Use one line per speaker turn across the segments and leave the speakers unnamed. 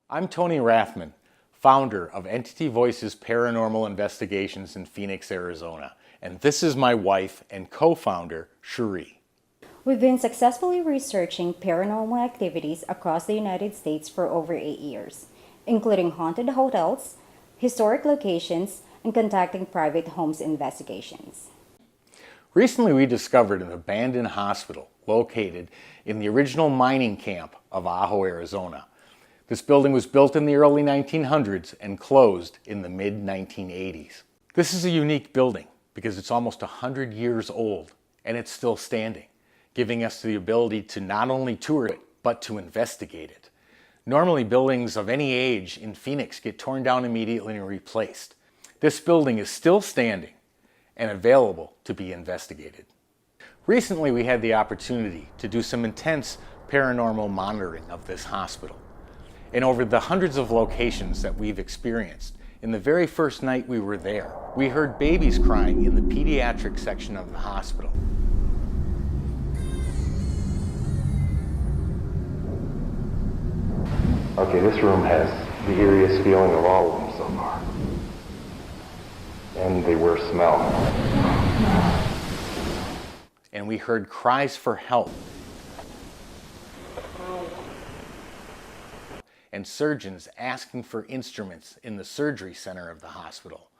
I'm Cherie Rathman, founder of Entity Voices Paranormal Investigations in Phoenix, Arizona, and this is my wife and co-founder, Cherie.
We've been successfully researching paranormal activities across the United States for over 8 years, including haunted hotels, historic locations, and conducting private homes investigations.
Recently, we discovered an abandoned hospital located in the original mining camp of Ajo, Arizona. This building was built in the early 1900s and closed in the mid-1980s. This is a unique building because it's almost 100 years old and it's still standing, giving us the ability to not only tour it, but to investigate it. Normally, buildings of any age in Phoenix get torn down immediately and replaced. This building is still standing and available to be investigated. Recently, we had the opportunity to do some intense paranormal monitoring of this hospital. And over the hundreds of locations that we've experienced, in the very first night we were there, we heard babies crying in the pediatric section of the hospital.
Okay, this room has the eeriest feeling of all of them so far. And the worst smell.
And we heard cries for help. And surgeons asking for instruments in the surgery center of the hospital.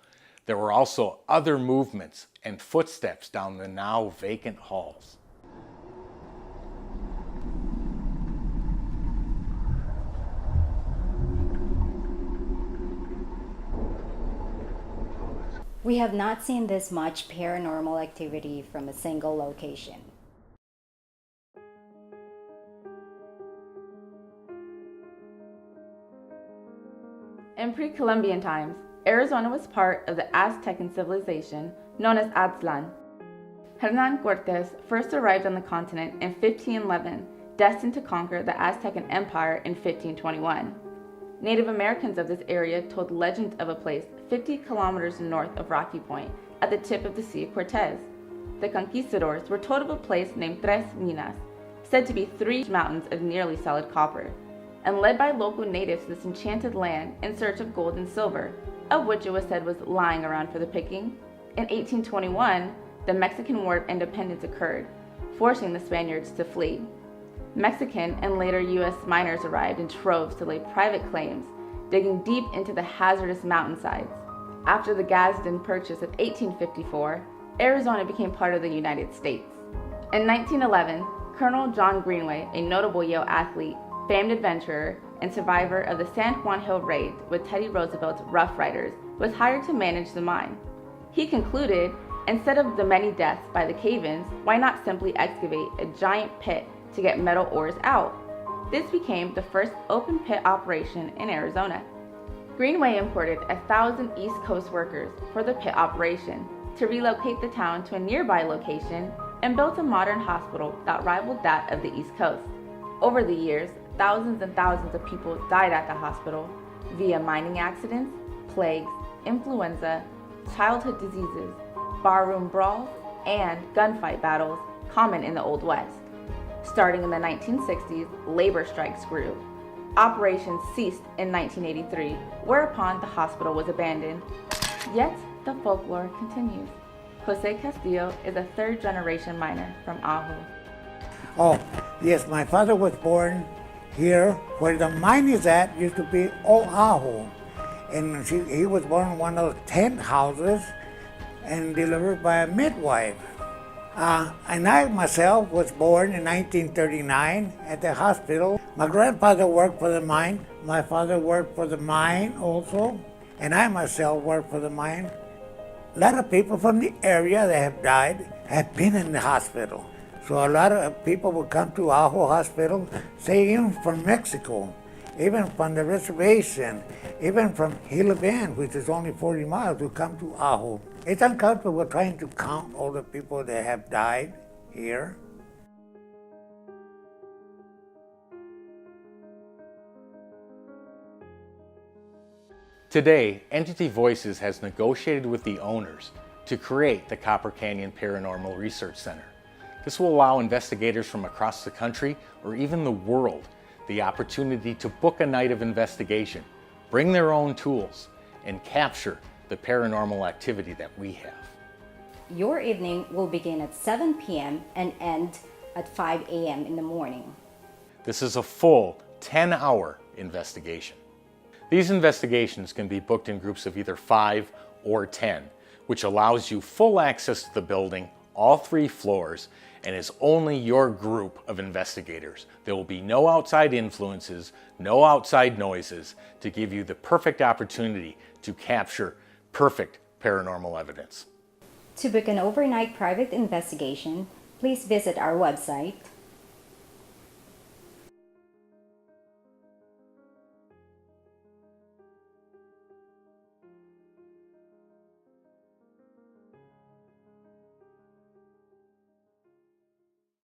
There were also other movements and footsteps down the now vacant halls.
We have not seen this much paranormal activity from a single location.
In pre-Columbian times, Arizona was part of the Aztecan civilization known as Aztlan. Hernan Cortes first arrived on the continent in 1511, destined to conquer the Aztecan Empire in 1521. Native Americans of this area told legends of a place 50 kilometers north of Rocky Point at the tip of the Sea of Cortez. The conquistadors were told of a place named Tres Minas, said to be 3 mountains of nearly solid copper, and led by local natives to this enchanted land in search of gold and silver, of which it was said was lying around for the picking. In 1821, the Mexican War of Independence occurred, forcing the Spaniards to flee. Mexican and later U.S. miners arrived in troves to lay private claims, digging deep into the hazardous mountainsides. After the Gadsden Purchase of 1854, Arizona became part of the United States. In 1911, Colonel John Greenway, a notable Yale athlete, famed adventurer, and survivor of the San Juan Hill raid with Teddy Roosevelt's Rough Riders, was hired to manage the mine. He concluded, instead of the many deaths by the cave-ins, why not simply excavate a giant pit to get metal ores out? This became the first open pit operation in Arizona. Greenway imported 1,000 East Coast workers for the pit operation to relocate the town to a nearby location and built a modern hospital that rivaled that of the East Coast. Over the years, thousands and thousands of people died at the hospital via mining accidents, plagues, influenza, childhood diseases, barroom brawls, and gunfight battles common in the Old West. Starting in the 1960s, labor strikes grew. Operations ceased in 1983, whereupon the hospital was abandoned. Yet, the folklore continues. Jose Castillo is a third-generation miner from Ajo.
Oh, yes, my father was born here. Where the mine is at used to be Old Ajo. And he was born in one of those tent houses and delivered by a midwife. And I myself was born in 1939 at the hospital. My grandfather worked for the mine. My father worked for the mine also. And I myself worked for the mine. A lot of people from the area that have died have been in the hospital. So a lot of people would come to Ajo Hospital, say even from Mexico, even from the reservation, even from Gila Bend, which is only 40 miles, to come to Ajo. It's uncomfortable trying to count all the people that have died here.
Today, Entity Voices has negotiated with the owners to create the Copper Canyon Paranormal Research Center. This will allow investigators from across the country or even the world the opportunity to book a night of investigation, bring their own tools, and capture the paranormal activity that we have.
Your evening will begin at 7 p.m. and end at 5 a.m. in the morning.
This is a full 10-hour investigation. These investigations can be booked in groups of either 5 or 10, which allows you full access to the building, all 3 floors, and is only your group of investigators. There will be no outside influences, no outside noises to give you the perfect opportunity to capture perfect paranormal evidence.
To book an overnight private investigation, please visit our website